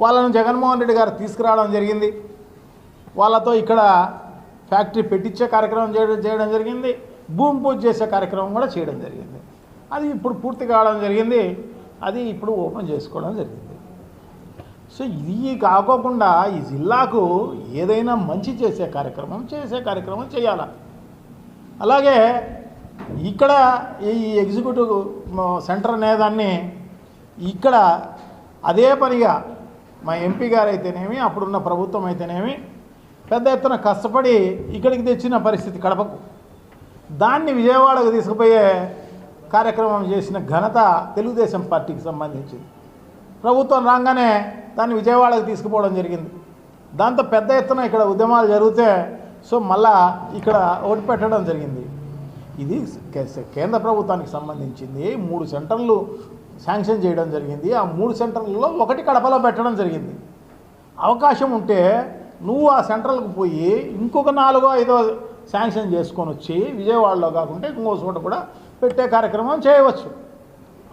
వాళ్ళను జగన్మోహన్ రెడ్డి గారు తీసుకురావడం జరిగింది. వాళ్ళతో ఇక్కడ ఫ్యాక్టరీ పెట్టించే కార్యక్రమం చేయడం జరిగింది. భూమి పూజ చేసే కార్యక్రమం కూడా చేయడం జరిగింది. అది ఇప్పుడు పూర్తి కావడం జరిగింది. అది ఇప్పుడు ఓపెన్ చేసుకోవడం జరిగింది. సో ఇది కాకోకుండా ఈ జిల్లాకు ఏదైనా మంచి చేసే కార్యక్రమం చేయాలి. అలాగే ఇక్కడ ఈ ఎగ్జిక్యూటివ్ సెంటర్ అనేదాన్ని ఇక్కడ అదే పనిగా మా ఎంపీ గారు అయితేనేమి, అప్పుడున్న ప్రభుత్వం అయితేనేమి పెద్ద ఎత్తున కష్టపడి ఇక్కడికి తెచ్చిన పరిస్థితి కడపకు. దాన్ని విజయవాడకు తీసుకుపోయే కార్యక్రమం చేసిన ఘనత తెలుగుదేశం పార్టీకి సంబంధించింది. ప్రభుత్వం రాగానే దాన్ని విజయవాడకు తీసుకుపోవడం జరిగింది. దాంతో పెద్ద ఎత్తున ఇక్కడ ఉద్యమాలు జరిగితే సో మళ్ళా ఇక్కడ ఓటు పెట్టడం జరిగింది. ఇది కేంద్ర ప్రభుత్వానికి సంబంధించింది. 3 సెంటర్లు శాంక్షన్ చేయడం జరిగింది. ఆ 3 సెంటర్లలో ఒకటి కడపలో పెట్టడం జరిగింది. అవకాశం ఉంటే నువ్వు ఆ సెంటర్లకు పోయి ఇంకొక 4 or 5 శాంక్షన్ చేసుకొని వచ్చి విజయవాడలో కాకుండా ఇంకో చోట కూడా పెట్టే కార్యక్రమం చేయవచ్చు.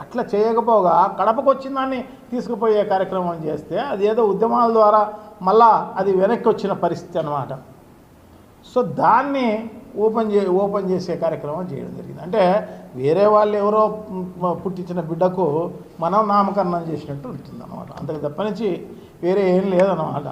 అట్లా చేయకపోగా కడపకు వచ్చిన దాన్ని తీసుకుపోయే కార్యక్రమం చేస్తే అది ఏదో ఉద్యమాల ద్వారా మళ్ళా అది వెనక్కి వచ్చిన పరిస్థితి అన్నమాట. సో దాన్ని ఓపెన్ చేసే కార్యక్రమం చేయడం జరిగింది. అంటే వేరే వాళ్ళు ఎవరో పుట్టించిన బిడ్డకు మనం నామకరణం చేసినట్టు ఉంటుంది అన్నమాట. అంతకు తప్ప నుంచి వేరే ఏం లేదన్నమాట.